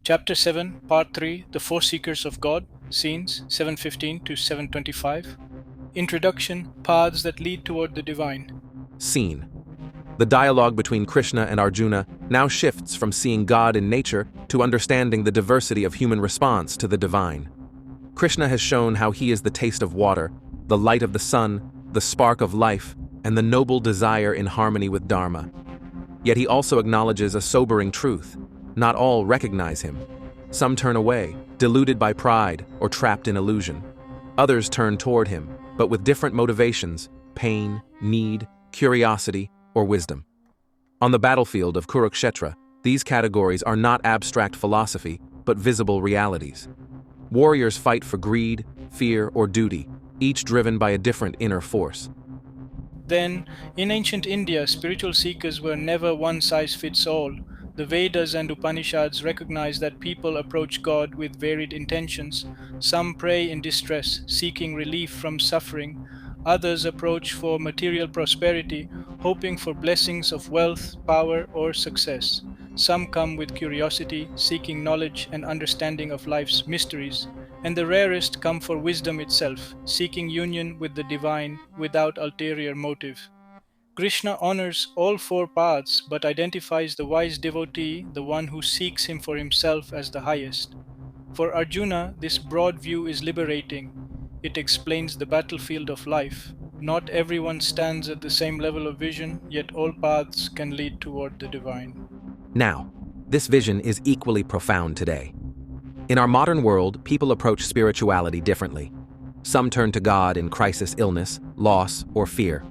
Chapter 7, Part 3, The Four Seekers of God, Scenes 715 to 725. Introduction, Paths that lead toward the divine. Scene. The dialogue between Krishna and Arjuna now shifts from seeing God in nature to understanding the diversity of human response to the divine. Krishna has shown how he is the taste of water, the light of the sun, the spark of life, and the noble desire in harmony with Dharma. Yet he also acknowledges a sobering truth. Not all recognize him. Some turn away, deluded by pride or trapped in illusion. Others turn toward him, but with different motivations: pain, need, curiosity, or wisdom. On the battlefield of Kurukshetra, these categories are not abstract philosophy, but visible realities. Warriors fight for greed, fear, or duty, each driven by a different inner force. Then, in ancient India, spiritual seekers were never one-size-fits-all. The Vedas and Upanishads recognize that people approach God with varied intentions. Some pray in distress, seeking relief from suffering. Others approach for material prosperity, hoping for blessings of wealth, power, or success. Some come with curiosity, seeking knowledge and understanding of life's mysteries. And the rarest come for wisdom itself, seeking union with the divine without ulterior motive. Krishna honors all four paths but identifies the wise devotee, the one who seeks him for himself, as the highest. For Arjuna, this broad view is liberating. It explains the battlefield of life. Not everyone stands at the same level of vision, yet all paths can lead toward the divine. Now, this vision is equally profound today. In our modern world, people approach spirituality differently. Some turn to God in crisis, illness, loss, or fear.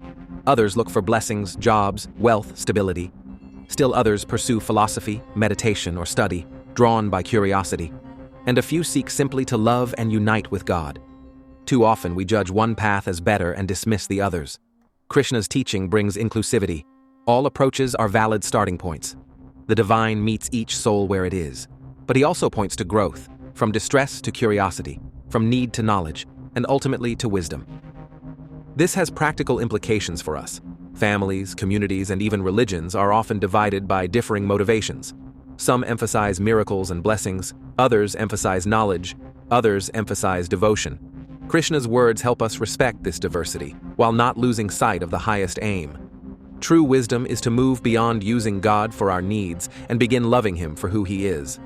Others look for blessings, jobs, wealth, stability. Still others pursue philosophy, meditation, or study, drawn by curiosity. And a few seek simply to love and unite with God. Too often we judge one path as better and dismiss the others. Krishna's teaching brings inclusivity. All approaches are valid starting points. The divine meets each soul where it is. But he also points to growth, from distress to curiosity, from need to knowledge, and ultimately to wisdom. This has practical implications for us. Families, communities, and even religions are often divided by differing motivations. Some emphasize miracles and blessings, others emphasize knowledge, others emphasize devotion. Krishna's words help us respect this diversity, while not losing sight of the highest aim. True wisdom is to move beyond using God for our needs and begin loving him for who he is.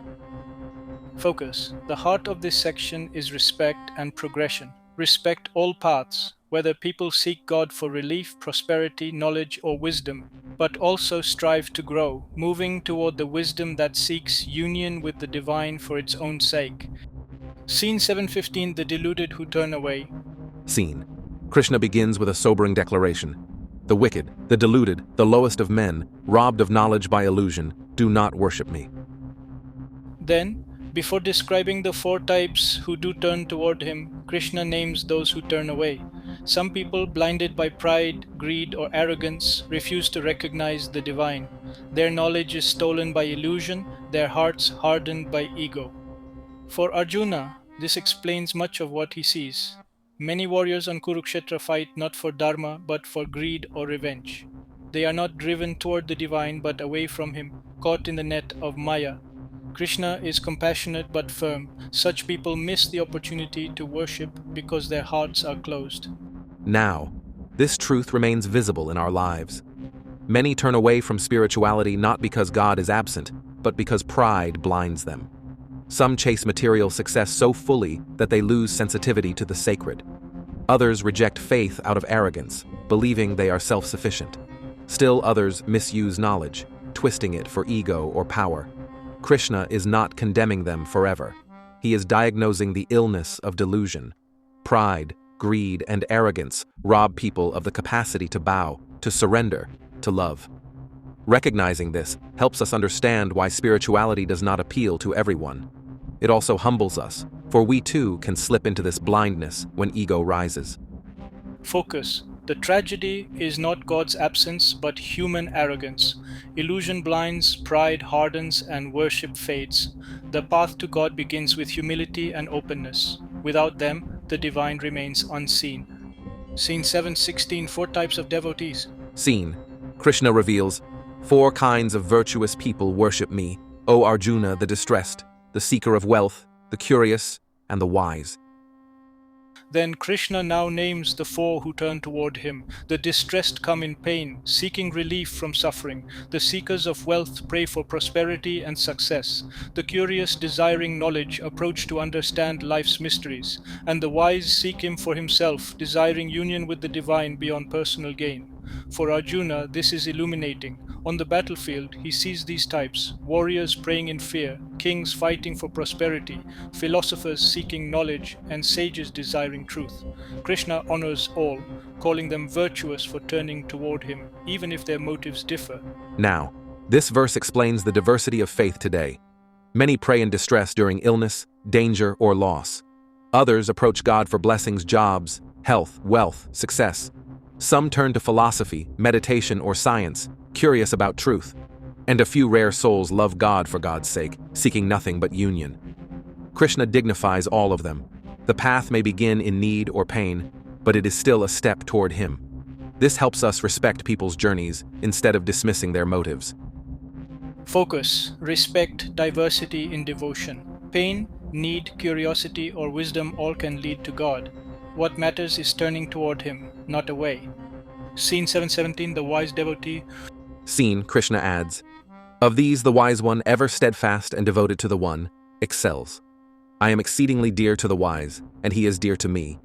Focus. The heart of this section is respect and progression. Respect all paths, whether people seek God for relief, prosperity, knowledge, or wisdom, but also strive to grow, moving toward the wisdom that seeks union with the divine for its own sake. Scene 715, The Deluded Who Turn Away. Scene. Krishna begins with a sobering declaration. The wicked, the deluded, the lowest of men, robbed of knowledge by illusion, do not worship me. Then, before describing the four types who do turn toward him, Krishna names those who turn away. Some people, blinded by pride, greed, or arrogance, refuse to recognize the divine. Their knowledge is stolen by illusion, their hearts hardened by ego. For Arjuna, this explains much of what he sees. Many warriors on Kurukshetra fight not for dharma but for greed or revenge. They are not driven toward the divine but away from him, caught in the net of Maya. Krishna is compassionate but firm. Such people miss the opportunity to worship because their hearts are closed. Now, this truth remains visible in our lives. Many turn away from spirituality not because God is absent, but because pride blinds them. Some chase material success so fully that they lose sensitivity to the sacred. Others reject faith out of arrogance, believing they are self-sufficient. Still others misuse knowledge, twisting it for ego or power. Krishna is not condemning them forever. He is diagnosing the illness of delusion. Pride, greed, and arrogance rob people of the capacity to bow, to surrender, to love. Recognizing this helps us understand why spirituality does not appeal to everyone. It also humbles us, for we too can slip into this blindness when ego rises. Focus. The tragedy is not God's absence, but human arrogance. Illusion blinds, pride hardens, and worship fades. The path to God begins with humility and openness. Without them, the divine remains unseen. Scene 716, Four Types of Devotees. Scene. Krishna reveals, 4 kinds of virtuous people worship me, O Arjuna the distressed. the seeker of wealth, the curious, and the wise. Then Krishna now names the four who turn toward him. The distressed come in pain, seeking relief from suffering. The seekers of wealth pray for prosperity and success. The curious, desiring knowledge, approach to understand life's mysteries. And the wise seek him for himself, desiring union with the divine beyond personal gain. For Arjuna, this is illuminating. On the battlefield, he sees these types: warriors praying in fear, kings fighting for prosperity, philosophers seeking knowledge, and sages desiring truth. Krishna honors all, calling them virtuous for turning toward him, even if their motives differ. Now, this verse explains the diversity of faith today. Many pray in distress during illness, danger, or loss. Others approach God for blessings, jobs, health, wealth, success. Some turn to philosophy, meditation, or science, curious about truth. And a few rare souls love God for God's sake, seeking nothing but union. Krishna dignifies all of them. The path may begin in need or pain, but it is still a step toward Him. This helps us respect people's journeys instead of dismissing their motives. Focus, respect, diversity in devotion. Pain, need, curiosity, or wisdom all can lead to God. What matters is turning toward Him, not away. Scene 717, the wise devotee. Scene, Krishna adds, "Of these the wise one, ever steadfast and devoted to the One, excels. I am exceedingly dear to the wise, and he is dear to me."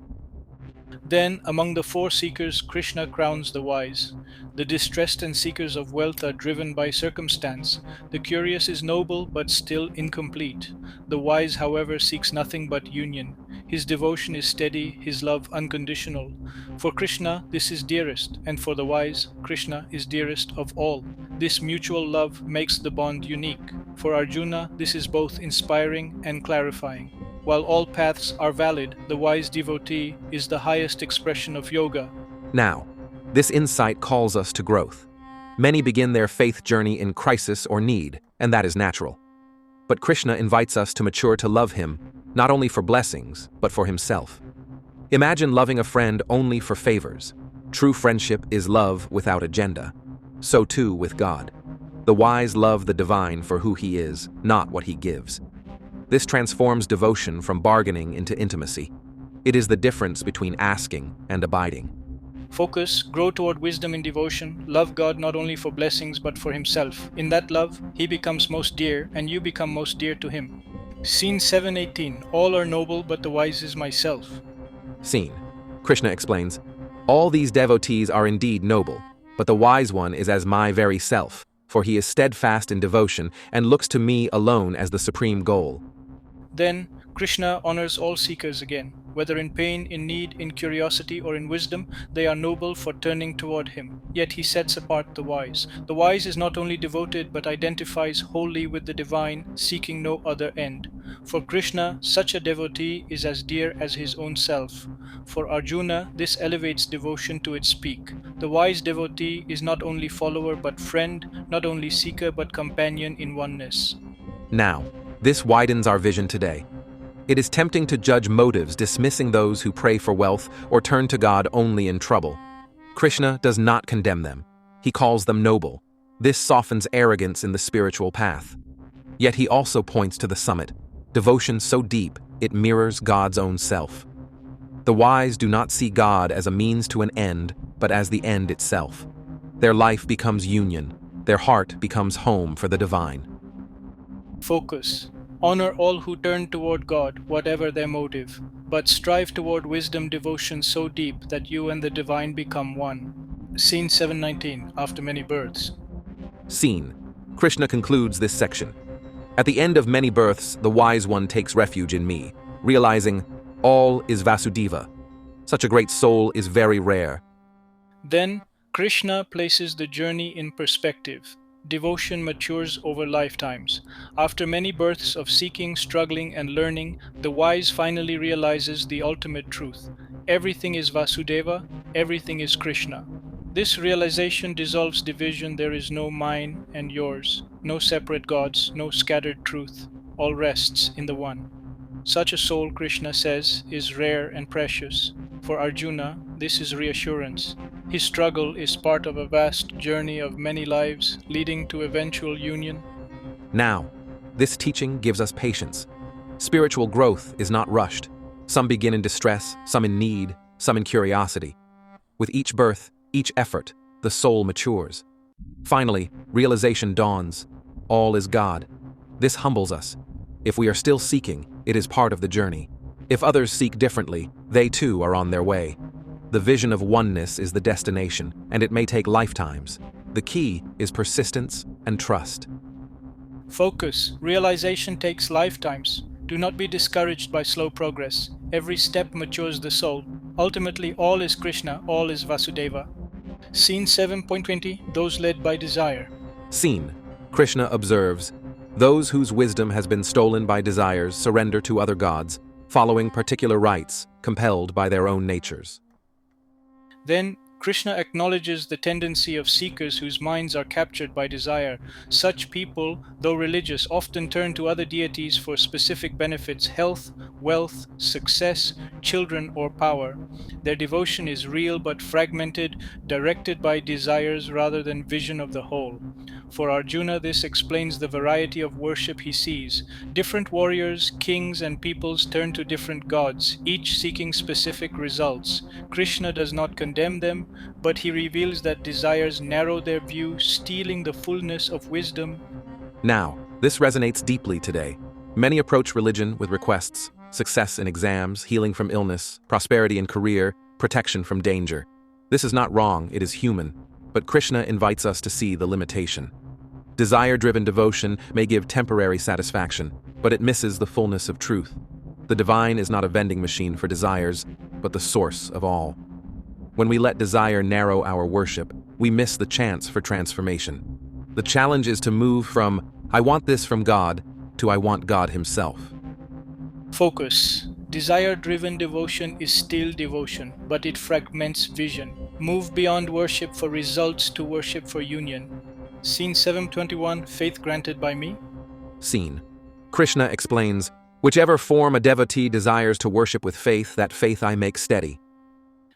Then, among the four seekers, Krishna crowns the wise. The distressed and seekers of wealth are driven by circumstance. The curious is noble but still incomplete. The wise, however, seeks nothing but union. His devotion is steady, his love unconditional. For Krishna, this is dearest, and for the wise, Krishna is dearest of all. This mutual love makes the bond unique. For Arjuna, this is both inspiring and clarifying. While all paths are valid, the wise devotee is the highest expression of yoga. Now, this insight calls us to growth. Many begin their faith journey in crisis or need, and that is natural. But Krishna invites us to mature to love Him, not only for blessings, but for Himself. Imagine loving a friend only for favors. True friendship is love without agenda. So too with God. The wise love the divine for who He is, not what He gives. This transforms devotion from bargaining into intimacy. It is the difference between asking and abiding. Focus, grow toward wisdom in devotion, love God not only for blessings but for Himself. In that love, He becomes most dear and you become most dear to Him. Scene 718, all are noble but the wise is myself. Scene. Krishna explains, "All these devotees are indeed noble, but the wise one is as my very self, for he is steadfast in devotion and looks to me alone as the supreme goal." Then, Krishna honors all seekers again. Whether in pain, in need, in curiosity, or in wisdom, they are noble for turning toward Him. Yet He sets apart the wise. The wise is not only devoted but identifies wholly with the divine, seeking no other end. For Krishna, such a devotee is as dear as his own self. For Arjuna, this elevates devotion to its peak. The wise devotee is not only follower but friend, not only seeker but companion in oneness. Now, this widens our vision today. It is tempting to judge motives, dismissing those who pray for wealth or turn to God only in trouble. Krishna does not condemn them. He calls them noble. This softens arrogance in the spiritual path. Yet He also points to the summit, devotion so deep it mirrors God's own self. The wise do not see God as a means to an end, but as the end itself. Their life becomes union. Their heart becomes home for the divine. Focus. Honor all who turn toward God, whatever their motive, but strive toward wisdom devotion so deep that you and the divine become one. Scene 719, after many births. Scene. Krishna concludes this section. At the end of many births, the wise one takes refuge in me, realizing all is Vasudeva. Such a great soul is very rare. Then, Krishna places the journey in perspective. Devotion matures over lifetimes. After many births of seeking, struggling, and learning, the wise finally realizes the ultimate truth. Everything is Vasudeva, everything is Krishna. This realization dissolves division. There is no mine and yours, no separate gods, no scattered truth. All rests in the One. Such a soul, Krishna says, is rare and precious. For Arjuna, this is reassurance. His struggle is part of a vast journey of many lives leading to eventual union. Now, This teaching gives us patience. Spiritual growth is not rushed. Some begin in distress, some in need, some in curiosity. With each birth, each effort, the soul matures. Finally, realization dawns. All is God. This humbles us. If we are still seeking, it is part of the journey. If others seek differently, they too are on their way. The vision of oneness is the destination, and it may take lifetimes. The key is persistence and trust. Focus. Realization takes lifetimes. Do not be discouraged by slow progress. Every step matures the soul. Ultimately, all is Krishna, all is Vasudeva. Scene 7.20, Those led by desire. Scene. Krishna observes, those whose wisdom has been stolen by desires surrender to other gods, following particular rites, compelled by their own natures. Then, Krishna acknowledges the tendency of seekers whose minds are captured by desire. Such people, though religious, often turn to other deities for specific benefits: health, wealth, success, children, or power. Their devotion is real but fragmented, directed by desires rather than vision of the whole. For Arjuna, this explains the variety of worship he sees. Different warriors, kings, and peoples turn to different gods, each seeking specific results. Krishna does not condemn them, but he reveals that desires narrow their view, stealing the fullness of wisdom. Now, this resonates deeply today. Many approach religion with requests: success in exams, healing from illness, prosperity in career, protection from danger. This is not wrong, it is human. But Krishna invites us to see the limitation. Desire-driven devotion may give temporary satisfaction, but it misses the fullness of truth. The divine is not a vending machine for desires, but the source of all. When we let desire narrow our worship, we miss the chance for transformation. The challenge is to move from, I want this from God, to I want God Himself. Focus. Desire-driven devotion is still devotion, but it fragments vision. Move beyond worship for results to worship for union. Scene 721, Faith Granted by Me. Scene. Krishna explains, whichever form a devotee desires to worship with faith, that faith I make steady.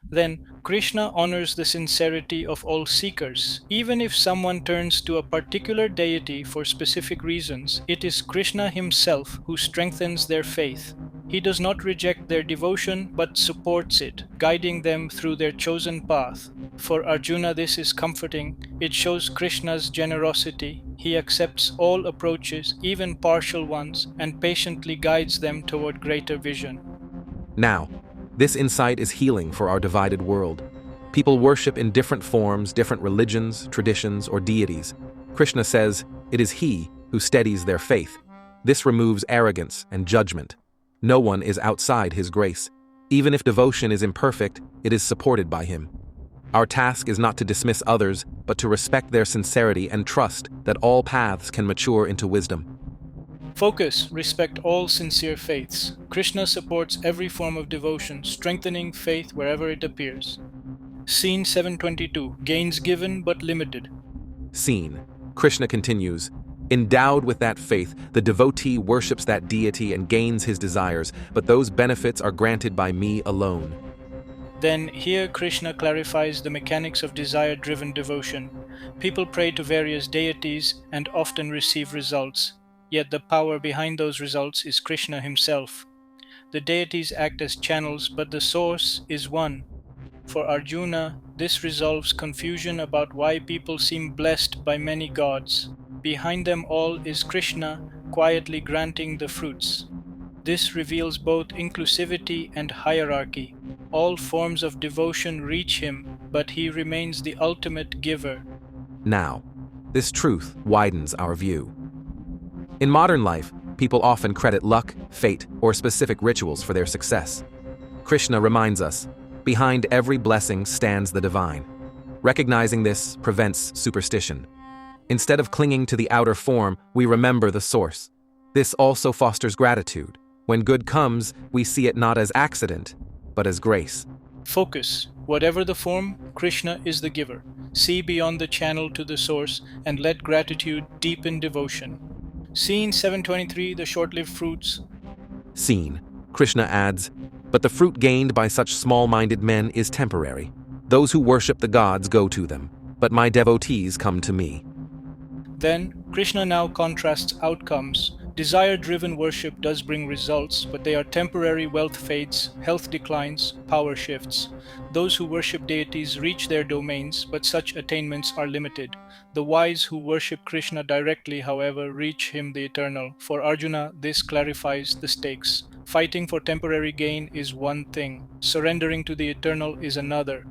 Then, Krishna honors the sincerity of all seekers. Even if someone turns to a particular deity for specific reasons, it is Krishna himself who strengthens their faith. He does not reject their devotion, but supports it, guiding them through their chosen path. For Arjuna, this is comforting. It shows Krishna's generosity. He accepts all approaches, even partial ones, and patiently guides them toward greater vision. Now, this insight is healing for our divided world. People worship in different forms, different religions, traditions, or deities. Krishna says, it is He who steadies their faith. This removes arrogance and judgment. No one is outside His grace. Even if devotion is imperfect, it is supported by Him. Our task is not to dismiss others, but to respect their sincerity and trust that all paths can mature into wisdom. Focus. Respect all sincere faiths. Krishna supports every form of devotion, strengthening faith wherever it appears. Scene 722. Gains given but limited. Scene. Krishna continues, endowed with that faith, the devotee worships that deity and gains his desires, but those benefits are granted by me alone. Then here Krishna clarifies the mechanics of desire-driven devotion. People pray to various deities and often receive results. Yet the power behind those results is Krishna himself. The deities act as channels, but the source is one. For Arjuna, this resolves confusion about why people seem blessed by many gods. Behind them all is Krishna, quietly granting the fruits. This reveals both inclusivity and hierarchy. All forms of devotion reach Him, but He remains the ultimate giver. Now, this truth widens our view. In modern life, people often credit luck, fate, or specific rituals for their success. Krishna reminds us, behind every blessing stands the divine. Recognizing this prevents superstition. Instead of clinging to the outer form, we remember the source. This also fosters gratitude. When good comes, we see it not as accident, but as grace. Focus. Whatever the form, Krishna is the giver. See beyond the channel to the source and let gratitude deepen devotion. Scene 723, The Short-Lived Fruits. Scene. Krishna adds, but the fruit gained by such small-minded men is temporary. Those who worship the gods go to them, but my devotees come to me. Then, Krishna now contrasts outcomes. Desire-driven worship does bring results, but they are temporary. Wealth fades, health declines, power shifts. Those who worship deities reach their domains, but such attainments are limited. The wise who worship Krishna directly, however, reach him, the eternal. For Arjuna, this clarifies the stakes. Fighting for temporary gain is one thing. Surrendering to the eternal is another.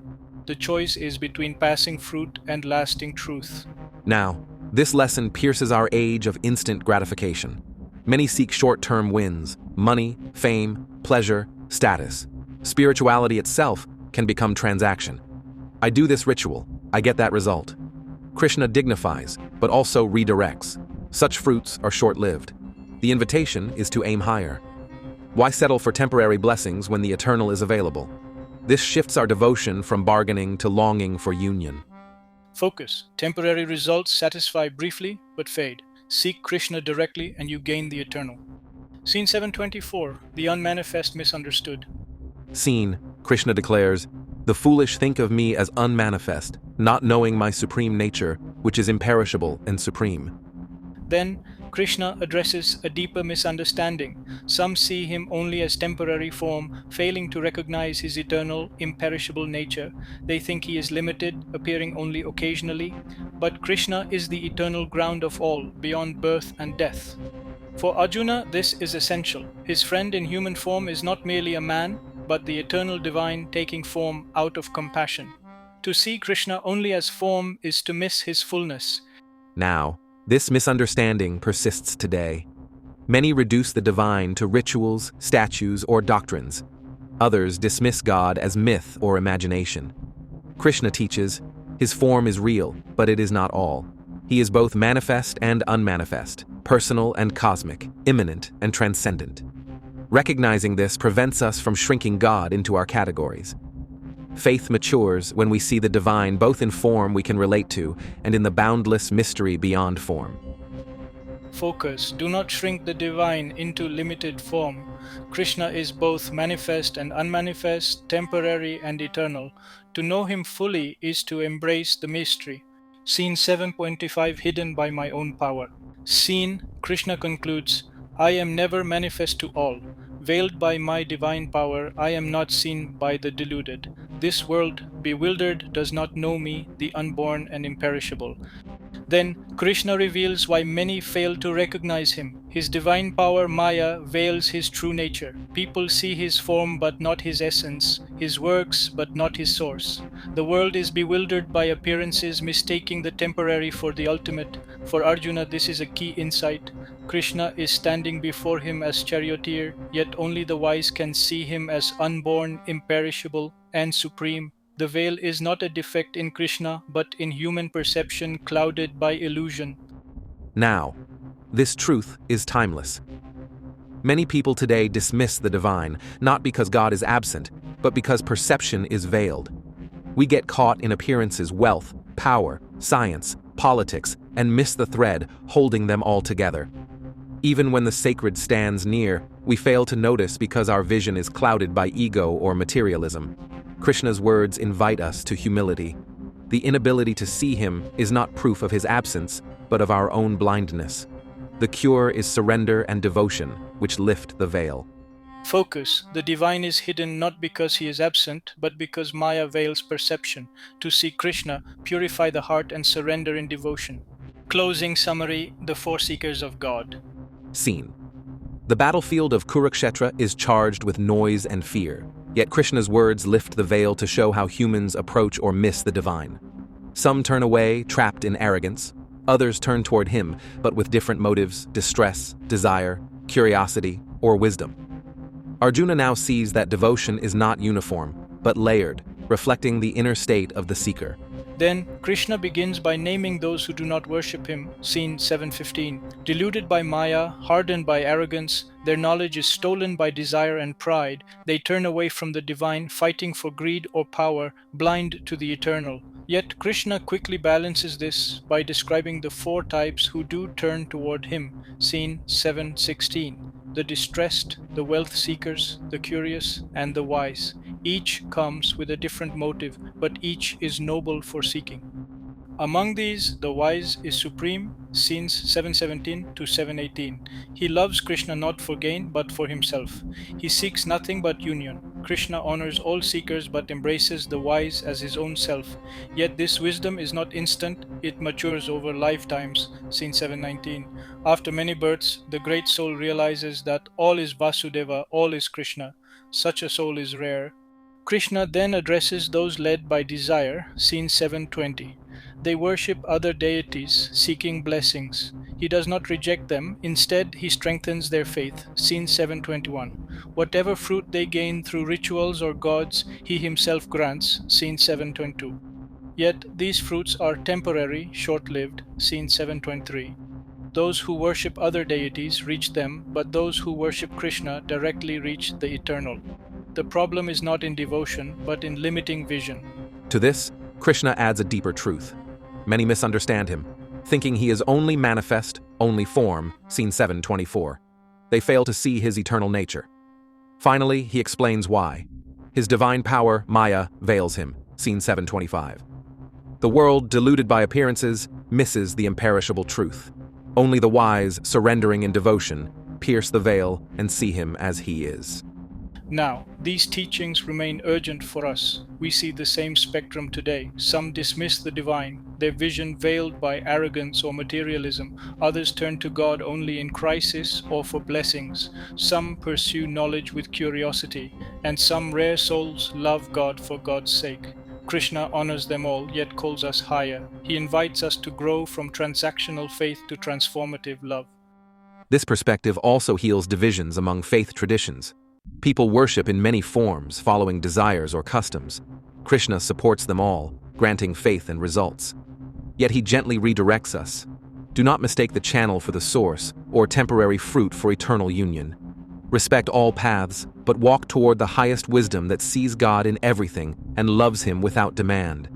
The choice is between passing fruit and lasting truth. Now, this lesson pierces our age of instant gratification. Many seek short-term wins, money, fame, pleasure, status. Spirituality itself can become transaction. I do this ritual, I get that result. Krishna dignifies, but also redirects. Such fruits are short-lived. The invitation is to aim higher. Why settle for temporary blessings when the eternal is available? This shifts our devotion from bargaining to longing for union. Focus. Temporary results satisfy briefly but fade. Seek Krishna directly and you gain the eternal. Scene 724. The unmanifest misunderstood. Scene, Krishna declares, "The foolish think of me as unmanifest, not knowing my supreme nature, which is imperishable and supreme." Then Krishna addresses a deeper misunderstanding. Some see him only as temporary form, failing to recognize his eternal, imperishable nature. They think he is limited, appearing only occasionally. But Krishna is the eternal ground of all, beyond birth and death. For Arjuna, this is essential. His friend in human form is not merely a man, but the eternal divine taking form out of compassion. To see Krishna only as form is to miss his fullness. Now, this misunderstanding persists today. Many reduce the divine to rituals, statues, or doctrines. Others dismiss God as myth or imagination. Krishna teaches, his form is real, but it is not all. He is both manifest and unmanifest, personal and cosmic, immanent and transcendent. Recognizing this prevents us from shrinking God into our categories. Faith matures when we see the divine both in form we can relate to and in the boundless mystery beyond form. Focus. Do not shrink the divine into limited form. Krishna is both manifest and unmanifest, temporary and eternal. To know him fully is to embrace the mystery. Scene 725. Hidden by my own power. Scene, Krishna concludes, I am never manifest to all. Veiled by my divine power, I am not seen by the deluded. This world, bewildered, does not know me, the unborn and imperishable. Then Krishna reveals why many fail to recognize him. His divine power, Maya, veils his true nature. People see his form but not his essence, his works but not his source. The world is bewildered by appearances, mistaking the temporary for the ultimate. For Arjuna, this is a key insight. Krishna is standing before him as charioteer, yet only the wise can see him as unborn, imperishable, and supreme. The veil is not a defect in Krishna, but in human perception clouded by illusion. Now, this truth is timeless. Many people today dismiss the divine, not because God is absent, but because perception is veiled. We get caught in appearances, wealth, power, science, politics, and miss the thread holding them all together. Even when the sacred stands near, we fail to notice because our vision is clouded by ego or materialism. Krishna's words invite us to humility. The inability to see him is not proof of his absence, but of our own blindness. The cure is surrender and devotion, which lift the veil. Focus. The divine is hidden not because he is absent, but because Maya veils perception. To see Krishna, purify the heart and surrender in devotion. Closing summary, the four seekers of God. Scene. The battlefield of Kurukshetra is charged with noise and fear, yet Krishna's words lift the veil to show how humans approach or miss the divine. Some turn away, trapped in arrogance. Others turn toward him, but with different motives: distress, desire, curiosity, or wisdom. Arjuna now sees that devotion is not uniform, but layered, reflecting the inner state of the seeker. Then Krishna begins by naming those who do not worship him. Scene 715. Deluded by Maya, hardened by arrogance, their knowledge is stolen by desire and pride. They turn away from the divine, fighting for greed or power, blind to the eternal. Yet Krishna quickly balances this by describing the four types who do turn toward him. Scene 716. The distressed, the wealth seekers, the curious, and the wise. Each comes with a different motive, but each is noble for seeking. Among these, the wise is supreme, scenes 717 to 718. He loves Krishna not for gain, but for himself. He seeks nothing but union. Krishna honors all seekers but embraces the wise as his own self. Yet this wisdom is not instant, it matures over lifetimes, scene 719. After many births, the great soul realizes that all is Vasudeva, all is Krishna. Such a soul is rare. Krishna then addresses those led by desire, scene 720. They worship other deities, seeking blessings. He does not reject them, instead, he strengthens their faith. Scene 721. Whatever fruit they gain through rituals or gods, he himself grants. Scene 722. Yet these fruits are temporary, short lived. Scene 723. Those who worship other deities reach them, but those who worship Krishna directly reach the eternal. The problem is not in devotion, but in limiting vision. To this, Krishna adds a deeper truth. Many misunderstand him, thinking he is only manifest, only form, scene 724. They fail to see his eternal nature. Finally, he explains why. His divine power, Maya, veils him, scene 725. The world, deluded by appearances, misses the imperishable truth. Only the wise, surrendering in devotion, pierce the veil and see him as he is. Now, these teachings remain urgent for us. We see the same spectrum today. Some dismiss the divine, their vision veiled by arrogance or materialism. Others turn to God only in crisis or for blessings. Some pursue knowledge with curiosity, and some rare souls love God for God's sake. Krishna honors them all, yet calls us higher. He invites us to grow from transactional faith to transformative love. This perspective also heals divisions among faith traditions. People worship in many forms, following desires or customs. Krishna supports them all, granting faith and results. Yet he gently redirects us. Do not mistake the channel for the source, or temporary fruit for eternal union. Respect all paths, but walk toward the highest wisdom that sees God in everything and loves him without demand.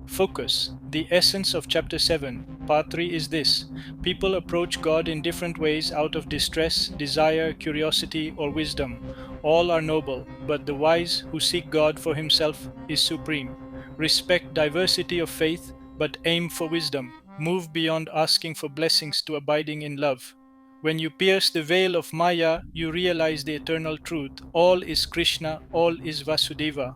Focus. The essence of chapter 7, part 3 is this. People approach God in different ways out of distress, desire, curiosity, or wisdom. All are noble, but the wise who seek God for himself is supreme. Respect diversity of faith, but aim for wisdom. Move beyond asking for blessings to abiding in love. When you pierce the veil of Maya, you realize the eternal truth. All is Krishna, all is Vasudeva.